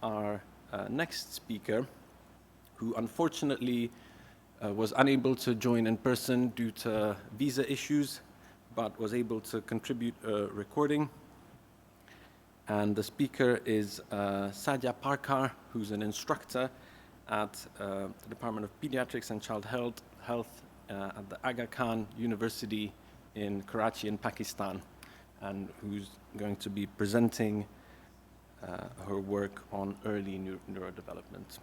our next speaker, who unfortunately was unable to join in person due to visa issues, but was able to contribute a recording. And the speaker is Sadia Parkar, who's an instructor at the Department of Pediatrics and Child Health at the Aga Khan University in Karachi in Pakistan, and who's going to be presenting her work on early neurodevelopment.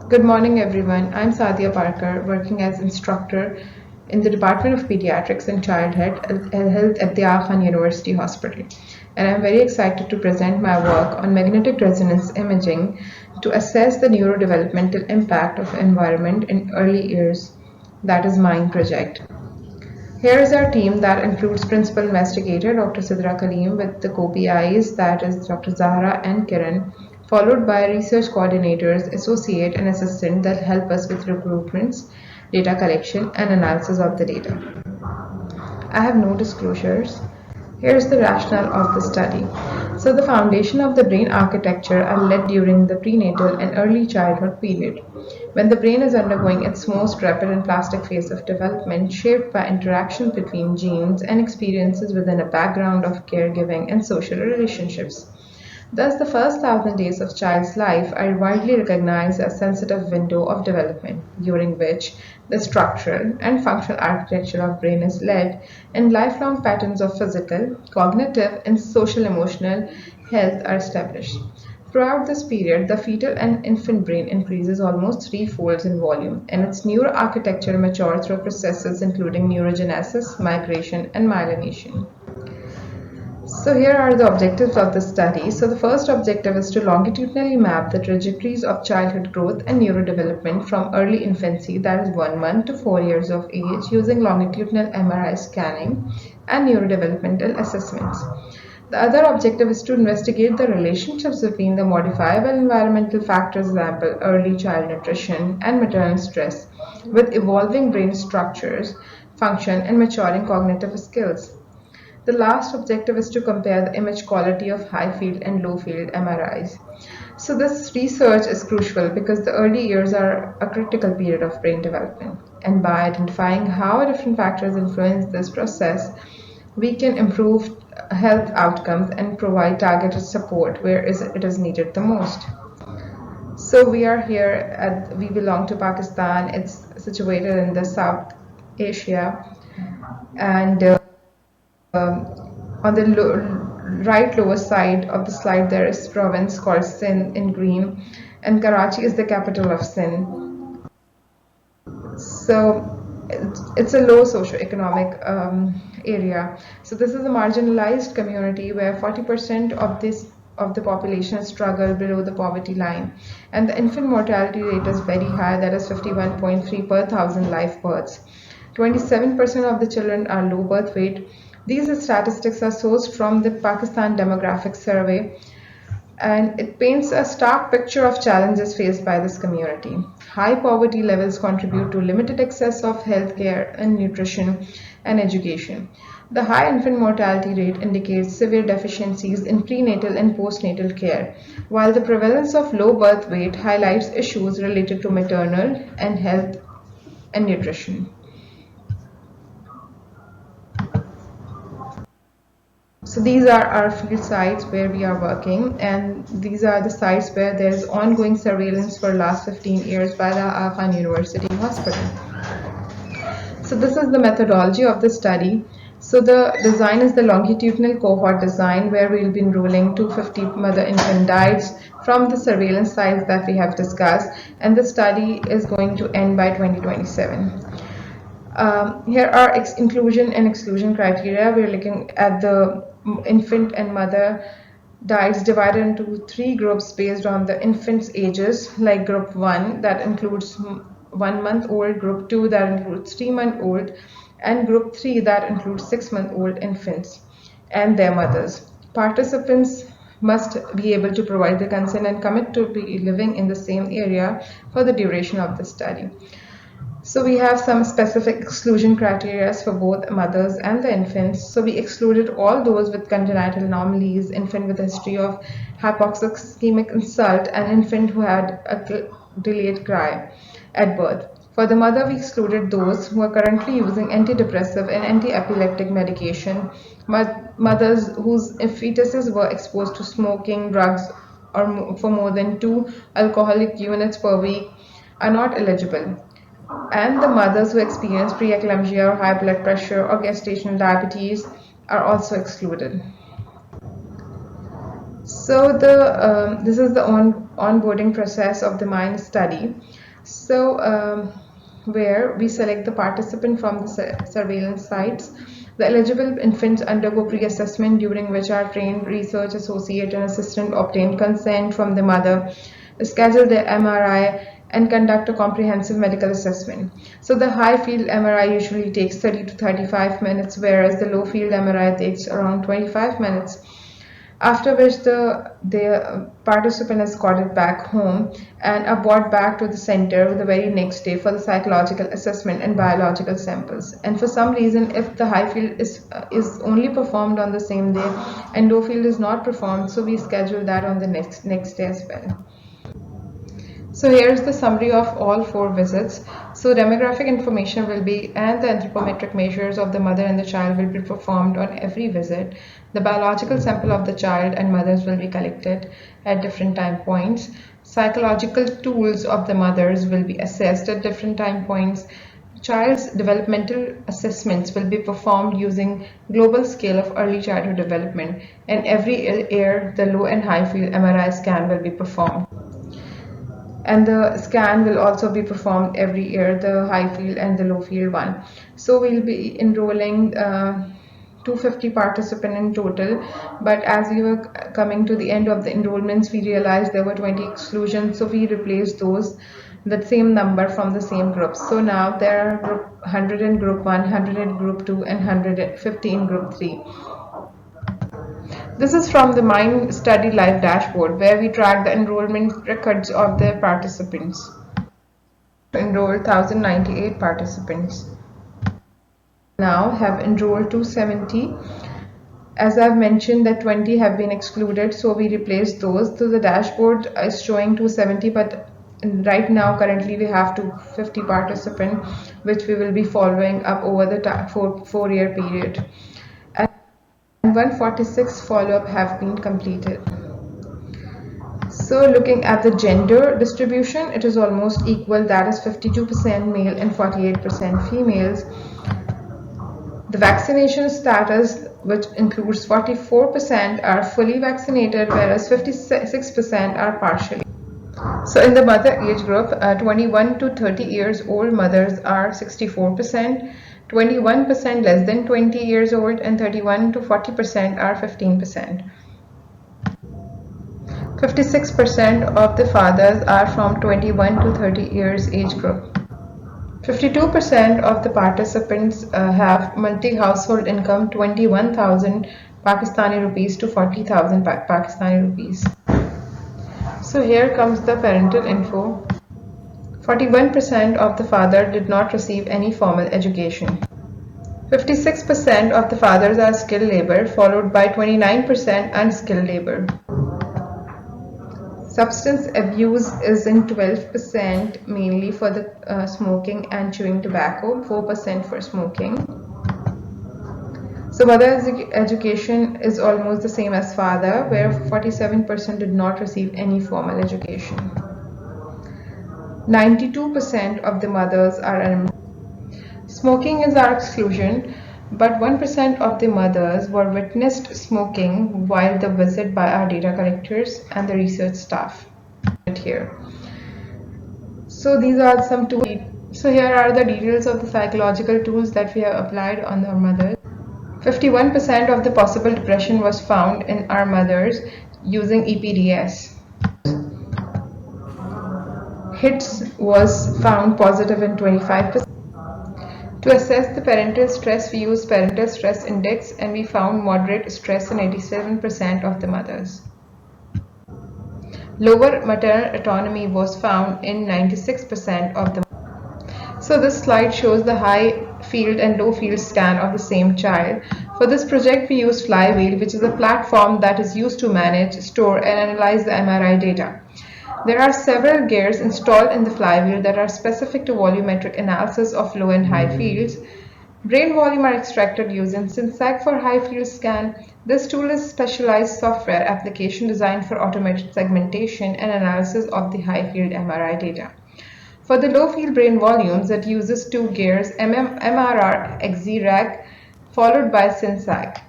Good morning, everyone. I'm Sadia Parkar, working as instructor in the Department of Pediatrics and Child Health at the Aga Khan University Hospital. And I'm very excited to present my work on magnetic resonance imaging to assess the neurodevelopmental impact of environment in early years. That is my project. Here is our team that includes Principal Investigator Dr. Sidra Kaleem with the co-PIs, that is Dr. Zahra and Kiran, followed by research coordinators, associate and assistant that help us with recruitments, data collection and analysis of the data. I have no disclosures. Here's the rationale of the study. So the foundation of the brain architecture are laid during the prenatal and early childhood period, when the brain is undergoing its most rapid and plastic phase of development, shaped by interactions between genes and experiences within a background of caregiving and social relationships. Thus, the first 1,000 days of child's life are widely recognized as a sensitive window of development, during which the structural and functional architecture of brain is led, and lifelong patterns of physical, cognitive, and social-emotional health are established. Throughout this period, the fetal and infant brain increases almost threefold in volume, and its neuroarchitecture matures through processes including neurogenesis, migration, and myelination. So here are the objectives of the study. So the first objective is to longitudinally map the trajectories of childhood growth and neurodevelopment from early infancy, that is 1 month to 4 years of age, using longitudinal MRI scanning and neurodevelopmental assessments. The other objective is to investigate the relationships between the modifiable environmental factors, example, early child nutrition and maternal stress, with evolving brain structures, function, and maturing cognitive skills. The last objective is to compare the image quality of high field and low field MRIs. So this research is crucial because the early years are a critical period of brain development. And by identifying how different factors influence this process, we can improve health outcomes and provide targeted support where it is needed the most. So we are here we belong to Pakistan. It's situated in the South Asia, and on the right lower side of the slide there is province called Sindh in green, and Karachi is the capital of Sindh. So it's a low socioeconomic area. So this is a marginalized community where 40% of the population struggle below the poverty line, and the infant mortality rate is very high, that is 51.3 per 1,000 live births. 27% of the children are low birth weight. These statistics are sourced from the Pakistan Demographic Survey, and it paints a stark picture of challenges faced by this community. High poverty levels contribute to limited access of healthcare and nutrition and education. The high infant mortality rate indicates severe deficiencies in prenatal and postnatal care, while the prevalence of low birth weight highlights issues related to maternal and health and nutrition. So these are our field sites where we are working, and these are the sites where there is ongoing surveillance for last 15 years by the Aga Khan University Hospital. So this is the methodology of the study. So the design is the longitudinal cohort design, where we will be enrolling 250 mother-infant dyads from the surveillance sites that we have discussed, and the study is going to end by 2027. Here are inclusion and exclusion criteria. We're looking at the infant and mother dyads divided into 3 groups based on the infant's ages, like group 1 that includes 1 month old, group 2 that includes 3 month old, and group 3 that includes 6 month old infants and their mothers. Participants must be able to provide the consent and commit to be living in the same area for the duration of the study. So we have some specific exclusion criteria for both mothers and the infants. So we excluded all those with congenital anomalies, infant with a history of hypoxic ischemic insult, and infant who had a delayed cry at birth. For the mother, we excluded those who are currently using antidepressive and anti-epileptic medication, mothers whose fetuses were exposed to smoking, drugs, or for more than 2 alcoholic units per week are not eligible, and the mothers who experience preeclampsia or high blood pressure or gestational diabetes are also excluded. So this is the onboarding process of the MIND study. So where we select the participant from the surveillance sites. The eligible infants undergo pre-assessment, during which our trained research associate and assistant obtain consent from the mother, schedule the MRI, and conduct a comprehensive medical assessment. So the high field MRI usually takes 30 to 35 minutes, whereas the low field MRI takes around 25 minutes. After which the participant is escorted back home and are brought back to the center the very next day for the psychological assessment and biological samples. And for some reason, if the high field is only performed on the same day and low field is not performed, so we schedule that on the next day as well. So here's the summary of all 4 visits. So demographic information will be, and the anthropometric measures of the mother and the child will be performed on every visit. The biological sample of the child and mothers will be collected at different time points. Psychological tools of the mothers will be assessed at different time points. Child's developmental assessments will be performed using global scale of early childhood development, and every year the low and high field MRI scan will be performed. And the scan will also be performed every year, the high field and the low field one. So we'll be enrolling 250 participants in total, but as we were coming to the end of the enrollments, we realized there were 20 exclusions, so we replaced the same number from the same groups. So now there are 100 in group 1, 100 in group 2, and 150 in group 3. This is from the MIND Study Live dashboard, where we track the enrollment records of the participants. Enrolled 1,098 participants. Now have enrolled 270. As I've mentioned that 20 have been excluded, so we replaced those. So the dashboard is showing 270, but right now currently we have 250 participants, which we will be following up over the 4-year period. And 146 follow-up have been completed. So looking at the gender distribution, it is almost equal, that is 52% male and 48% females. The vaccination status, which includes 44% are fully vaccinated, whereas 56% are partially. So in the mother age group, 21 to 30 years old mothers are 64%, 21% less than 20 years old, and 31 to 40% are 15%. 56% of the fathers are from 21 to 30 years age group. 52% of the participants have multi-household income 21,000 Pakistani rupees to 40,000 Pakistani rupees. So here comes the parental info. 41% of the father did not receive any formal education. 56% of the fathers are skilled labor, followed by 29% unskilled labor. Substance abuse is in 12%, mainly for the smoking and chewing tobacco, 4% for smoking. So mother education is almost the same as father, where 47% did not receive any formal education. 92% of the mothers are unemployed. Smoking is our exclusion, but 1% of the mothers were witnessed smoking while the visit by our data collectors and the research staff. Here. So these are some tools. So here are the details of the psychological tools that we have applied on our mothers. 51% of the possible depression was found in our mothers using EPDS. HITS was found positive in 25%. To assess the parental stress, we used parental stress index, and we found moderate stress in 87% of the mothers. Lower maternal autonomy was found in 96% of the mothers. So this slide shows the high field and low field scan of the same child. For this project, we used Flywheel, which is a platform that is used to manage, store, and analyze the MRI data. There are several gears installed in the flywheel that are specific to volumetric analysis of low and high fields. Brain volume are extracted using SynSAG for high field scan. This tool is a specialized software application designed for automated segmentation and analysis of the high field MRI data. For the low field brain volumes, it uses two gears, MRR XZ-RAG followed by SynSAG.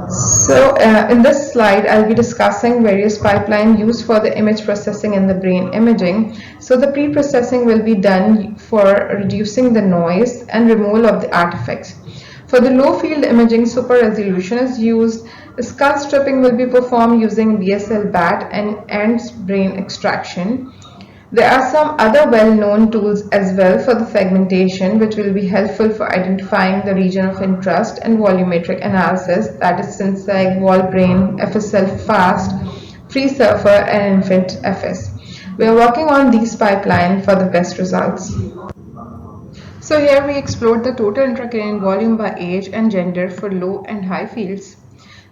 So in this slide, I'll be discussing various pipelines used for the image processing in the brain imaging. So the pre-processing will be done for reducing the noise and removal of the artifacts. For the low field imaging, super resolution is used. Skull stripping will be performed using BSL BAT and ends brain extraction. There are some other well-known tools as well for the segmentation, which will be helpful for identifying the region of interest and volumetric analysis, that is SynSAG, VolBrain, FSL FAST, FreeSurfer, and Infant FS. We are working on these pipelines for the best results. So here we explored the total intracranial volume by age and gender for low and high fields.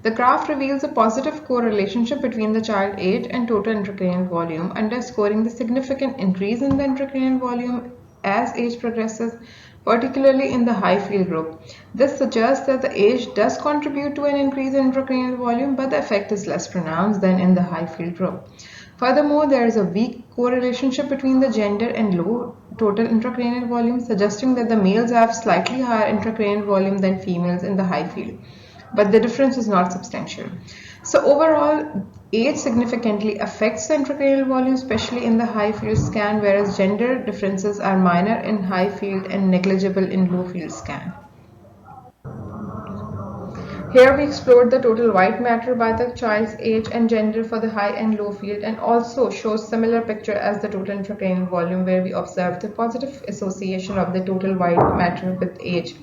The graph reveals a positive correlationship between the child age and total intracranial volume, underscoring the significant increase in the intracranial volume as age progresses, particularly in the high field group. This suggests that the age does contribute to an increase in intracranial volume, but the effect is less pronounced than in the high field group. Furthermore, there is a weak correlation between the gender and low total intracranial volume, suggesting that the males have slightly higher intracranial volume than females in the high field, but the difference is not substantial. So overall, age significantly affects the intracranial volume, especially in the high field scan, whereas gender differences are minor in high field and negligible in low field scan. Here we explored the total white matter by the child's age and gender for the high and low field, and also shows similar picture as the total intracranial volume, where we observed the positive association of the total white matter with age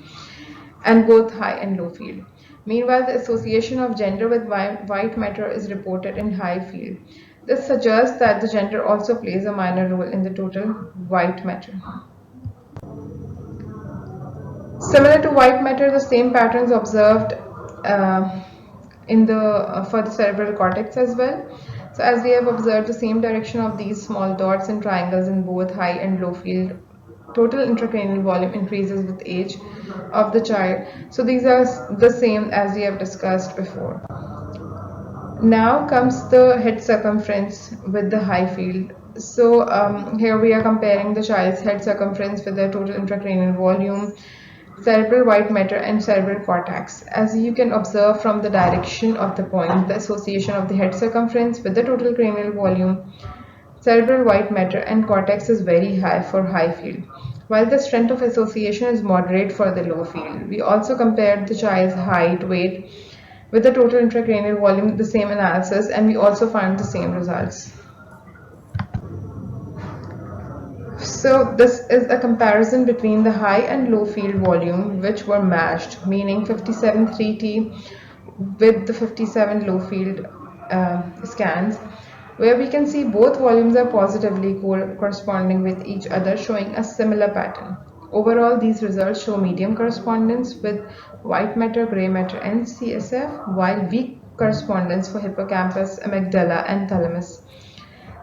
and both high and low field. Meanwhile, the association of gender with white matter is reported in high field. This suggests that the gender also plays a minor role in the total white matter. Similar to white matter, the same patterns observed for the cerebral cortex as well. So as we have observed the same direction of these small dots and triangles in both high and low field, total intracranial volume increases with age of the child. So these are the same as we have discussed before. Now comes the head circumference with the high field. So here we are comparing the child's head circumference with their total intracranial volume, cerebral white matter, and cerebral cortex. As you can observe from the direction of the point, the association of the head circumference with the total cranial volume, cerebral white matter, and cortex is very high for high field, while the strength of association is moderate for the low field. We also compared the child's height, weight with the total intracranial volume, the same analysis, and we also found the same results. So this is a comparison between the high and low field volume, which were matched, meaning 57 3T with the 57 low field scans, where we can see both volumes are positively corresponding with each other, showing a similar pattern. Overall, these results show medium correspondence with white matter, gray matter, and CSF, while weak correspondence for hippocampus, amygdala, and thalamus.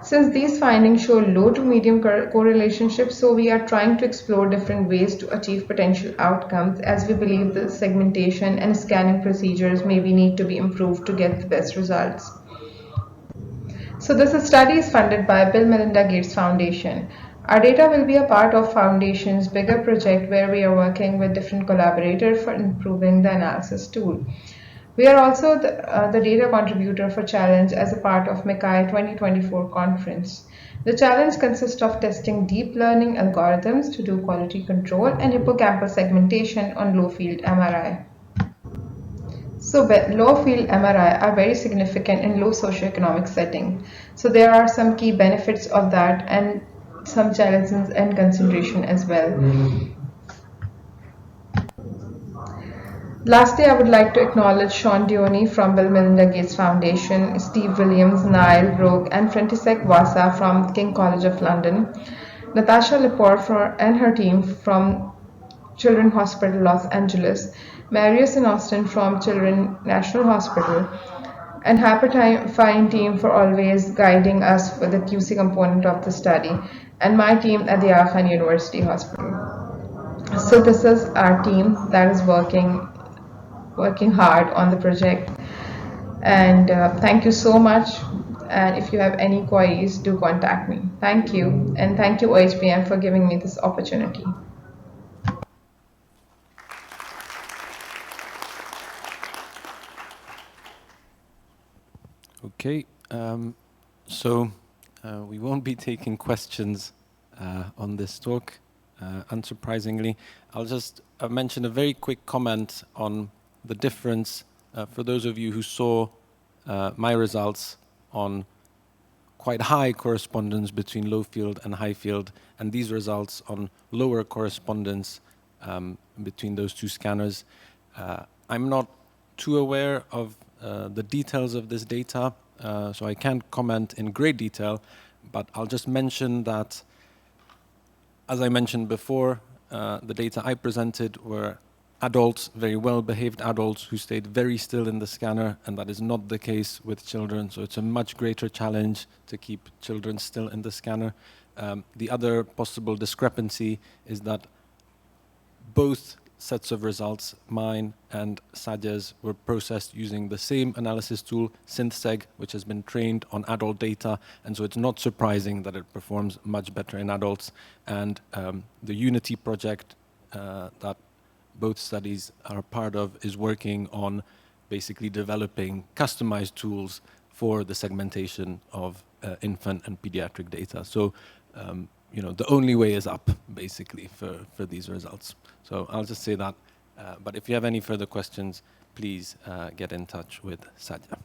Since these findings show low to medium correlationships, so we are trying to explore different ways to achieve potential outcomes, as we believe the segmentation and scanning procedures maybe need to be improved to get the best results. So this study is funded by Bill Melinda Gates Foundation. Our data will be a part of Foundation's bigger project, where we are working with different collaborators for improving the analysis tool. We are also the data contributor for challenge as a part of MICAI 2024 conference. The challenge consists of testing deep learning algorithms to do quality control and hippocampus segmentation on low field MRI. So low field MRI are very significant in low socioeconomic setting. So there are some key benefits of that and some challenges and consideration as well. Lastly, I would like to acknowledge Sean Dioni from Bill Melinda Gates Foundation, Steve Williams, Niall Brook, and František Vasa from King College of London. Natasha Lepore and her team from Children's Hospital Los Angeles, Marius and Austin from Children's National Hospital, and Hyperfine team for always guiding us for the QC component of the study, and my team at the Aga Khan University Hospital. So this is our team that is working hard on the project, and thank you so much. And if you have any queries, do contact me. Thank you, and thank you OHBM for giving me this opportunity. Okay, so we won't be taking questions on this talk, unsurprisingly. I'll just mention a very quick comment on the difference for those of you who saw my results on quite high correspondence between low field and high field, and these results on lower correspondence between those two scanners. I'm not too aware of the details of this data, so I can't comment in great detail, but I'll just mention that, as I mentioned before, the data I presented were adults, very well-behaved adults who stayed very still in the scanner, and that is not the case with children, so it's a much greater challenge to keep children still in the scanner. The other possible discrepancy is that both sets of results, mine and Sadia's, were processed using the same analysis tool, SynthSeg, which has been trained on adult data, and so it's not surprising that it performs much better in adults. And the Unity project that both studies are part of is working on basically developing customized tools for the segmentation of infant and pediatric data. So, you know, the only way is up, basically, for these results. So I'll just say that. But if you have any further questions, please get in touch with Sadia.